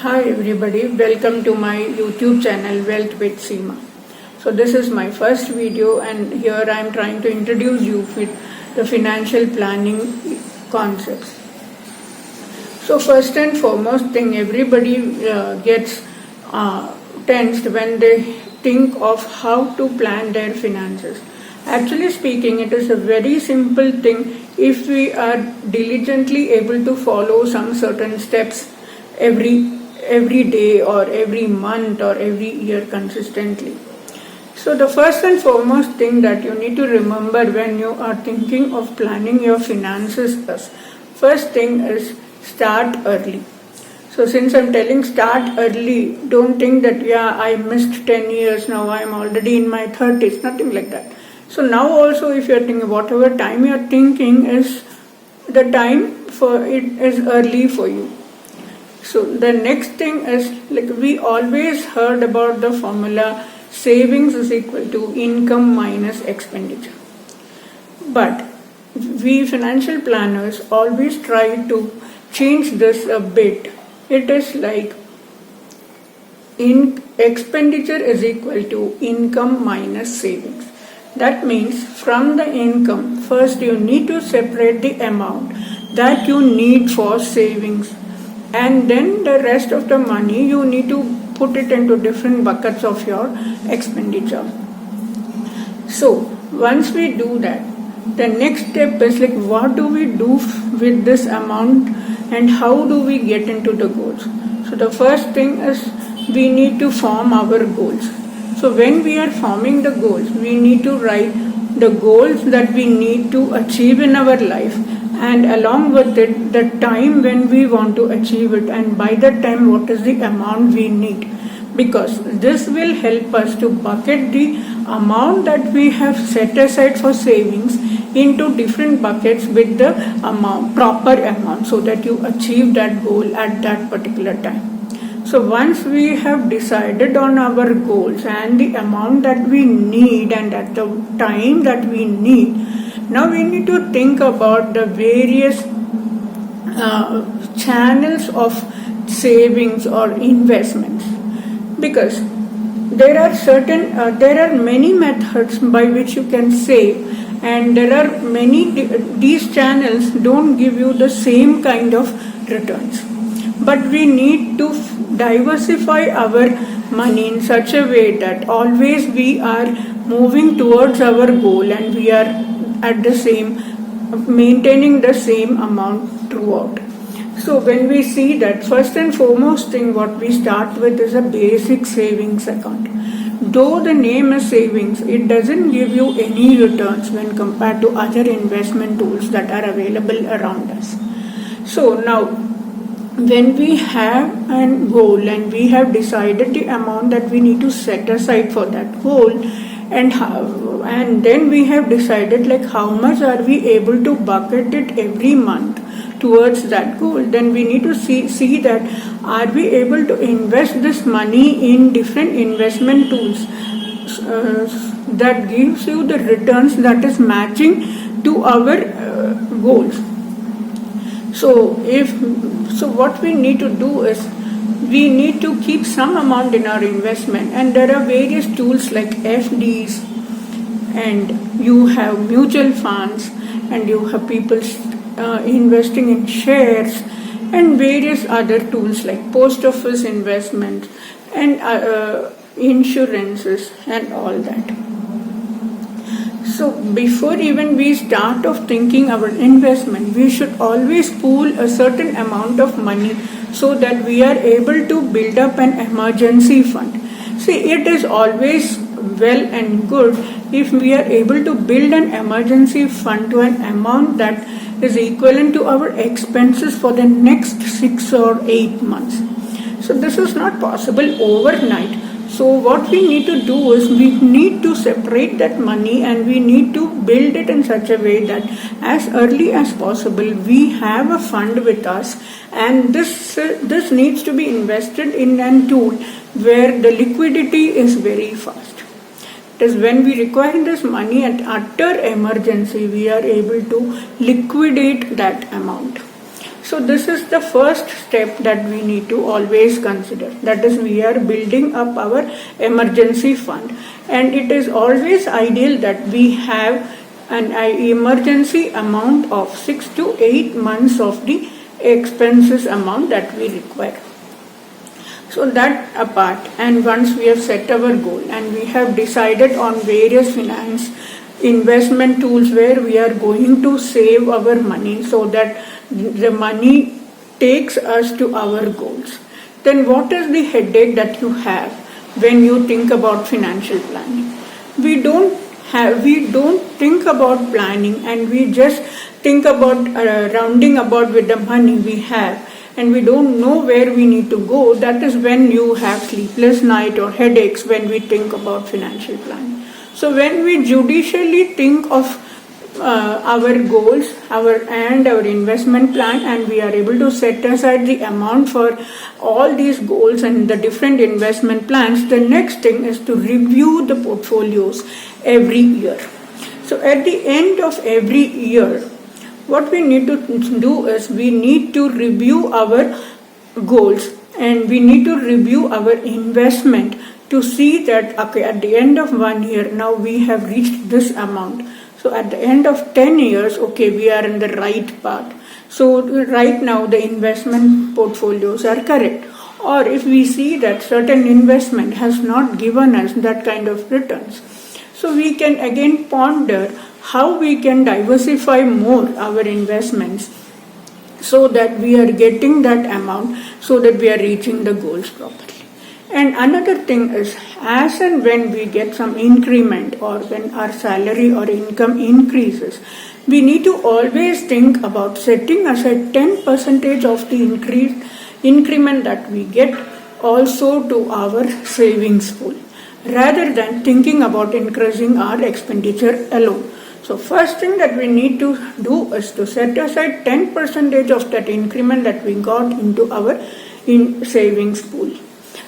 Hi everybody, welcome to my YouTube channel Wealth with Seema. So this is my first video and here I am trying to introduce you with the financial planning concepts. So first and foremost thing, everybody gets tensed when they think of how to plan their finances. Actually speaking, it is a very simple thing if we are diligently able to follow some certain steps every day or every month or every year consistently. So the first and foremost thing that you need to remember when you are thinking of planning your finances is, first thing is start early. So since I'm telling start early, don't think that I missed 10 years, now I'm already in my 30s, nothing like that. So now also if you're thinking, whatever time you're thinking is the time for it is early for you. So the next thing is, like we always heard about the formula savings is equal to income minus expenditure. But we financial planners always try to change this a bit. It is like expenditure is equal to income minus savings. That means from the income, first you need to separate the amount that you need for savings, and then the rest of the money you need to put it into different buckets of your expenditure. So once we do that, the next step is like what do we do with this amount and how do we get into the goals. So the first thing is we need to form our goals. So when we are forming the goals, we need to write the goals that we need to achieve in our life, and along with it the time when we want to achieve it, and by that time what is the amount we need, because this will help us to bucket the amount that we have set aside for savings into different buckets with the proper amount, so that you achieve that goal at that particular time. So once we have decided on our goals and the amount that we need and at the time that we need, now we need to think about the various channels of savings or investments, because there are many methods by which you can save, and there are these channels don't give you the same kind of returns. But we need to diversify our money in such a way that always we are moving towards our goal and we are at the same, maintaining the same amount throughout. So when we see that, first and foremost thing what we start with is a basic savings account. Though the name is savings, it doesn't give you any returns when compared to other investment tools that are available around us. So now, when we have a goal and we have decided the amount that we need to set aside for that goal, and then we have decided like how much are we able to bucket it every month towards that goal, then we need to see that are we able to invest this money in different investment tools that gives you the returns that is matching to our goals. So what we need to do is we need to keep some amount in our investment, and there are various tools like FDs, and you have mutual funds, and you have people investing in shares, and various other tools like post office investments and insurances and all that. So before even we start of thinking our investment, we should always pool a certain amount of money so that we are able to build up an emergency fund. See, it is always well and good if we are able to build an emergency fund to an amount that is equivalent to our expenses for the next 6 or 8 months. So this is not possible overnight. So what we need to do is we need to separate that money and we need to build it in such a way that as early as possible we have a fund with us, and this needs to be invested in a tool where the liquidity is very fast. It is when we require this money at utter emergency we are able to liquidate that amount. So this is the first step that we need to always consider. That is, we are building up our emergency fund, and it is always ideal that we have an emergency amount of 6 to 8 months of the expenses amount that we require. So that apart, and once we have set our goal and we have decided on various finance investment tools where we are going to save our money so that the money takes us to our goals, then what is the headache that you have when you think about financial planning? We don't think about planning, and we just think about rounding about with the money we have, and we don't know where we need to go. That is when you have sleepless night or headaches when we think about financial planning. So when we judicially think of our goals, our investment plan, and we are able to set aside the amount for all these goals and the different investment plans, the next thing is to review the portfolios every year. So at the end of every year, what we need to do is we need to review our goals and we need to review our investment to see that, okay, at the end of 1 year, now we have reached this amount. So at the end of 10 years, okay, we are in the right path. So right now the investment portfolios are correct. Or if we see that certain investment has not given us that kind of returns, so we can again ponder how we can diversify more our investments so that we are getting that amount, so that we are reaching the goals properly. And another thing is, as and when we get some increment or when our salary or income increases, we need to always think about setting aside 10% of the increment that we get also to our savings pool, rather than thinking about increasing our expenditure alone. So first thing that we need to do is to set aside 10% of that increment that we got into our savings pool.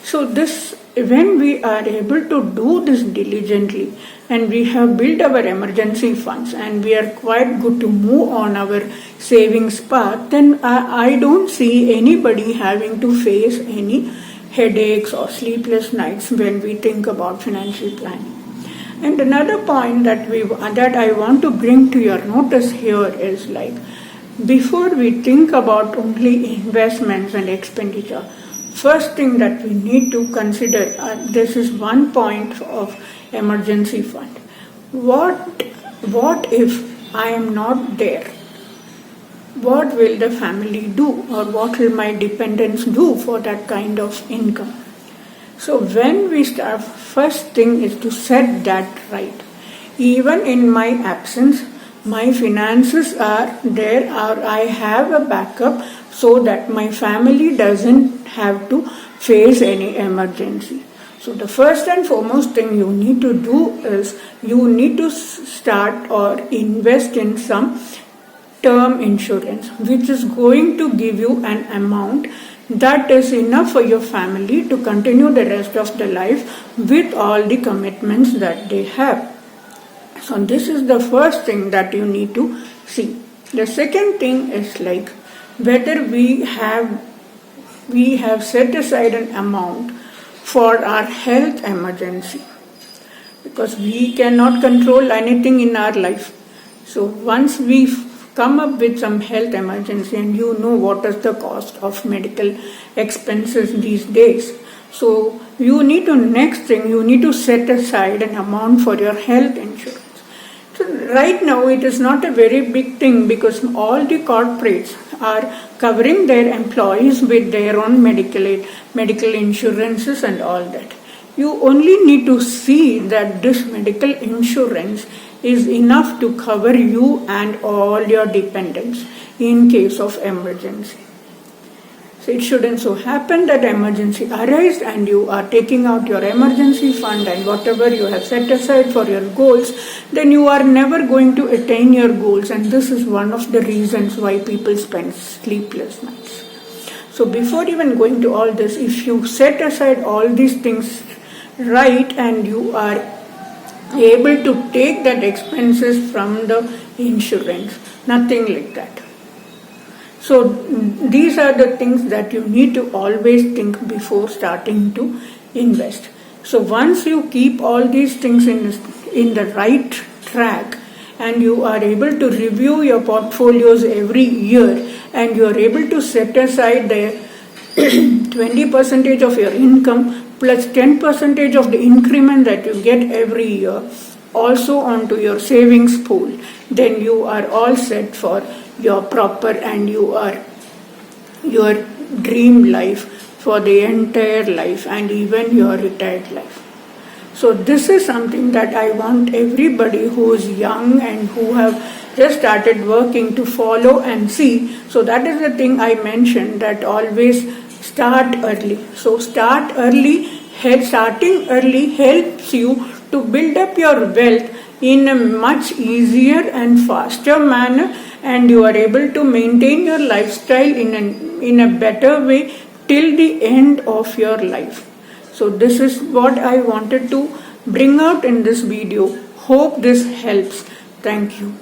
So this, when we are able to do this diligently and we have built our emergency funds and we are quite good to move on our savings path, then I don't see anybody having to face any headaches or sleepless nights when we think about financial planning. And another point that I want to bring to your notice here is, like, before we think about only investments and expenditure, first thing that we need to consider, this is one point of emergency fund. What if I am not there? What will the family do, or what will my dependents do for that kind of income? So when we start, first thing is to set that right. Even in my absence, my finances are there, or I have a backup so that my family doesn't have to face any emergency. So the first and foremost thing you need to do is you need to start or invest in some term insurance, which is going to give you an amount that is enough for your family to continue the rest of the life with all the commitments that they have. So this is the first thing that you need to see. The second thing is, like, whether we have set aside an amount for our health emergency, because we cannot control anything in our life. So once we come up with some health emergency, and you know what is the cost of medical expenses these days, so you need to set aside an amount for your health insurance. So right now it is not a very big thing, because all the corporates are covering their employees with their own medical insurances and all that. You only need to see that this medical insurance is enough to cover you and all your dependents in case of emergency. So it shouldn't so happen that emergency arises and you are taking out your emergency fund and whatever you have set aside for your goals, then you are never going to attain your goals, and this is one of the reasons why people spend sleepless nights. So before even going to all this, if you set aside all these things right and you are able to take that expenses from the insurance, nothing like that. So these are the things that you need to always think before starting to invest. So once you keep all these things in the right track, and you are able to review your portfolios every year, and you are able to set aside the 20% of your income plus 10% of the increment that you get every year also onto your savings pool, then you are all set for your proper and your dream life for the entire life and even your retired life. So this is something that I want everybody who is young and who have just started working to follow and see. So that is the thing I mentioned, that always start early. So start early. Starting early helps you to build up your wealth in a much easier and faster manner, and you are able to maintain your lifestyle in a better way till the end of your life. So this is what I wanted to bring out in this video. Hope this helps. Thank you.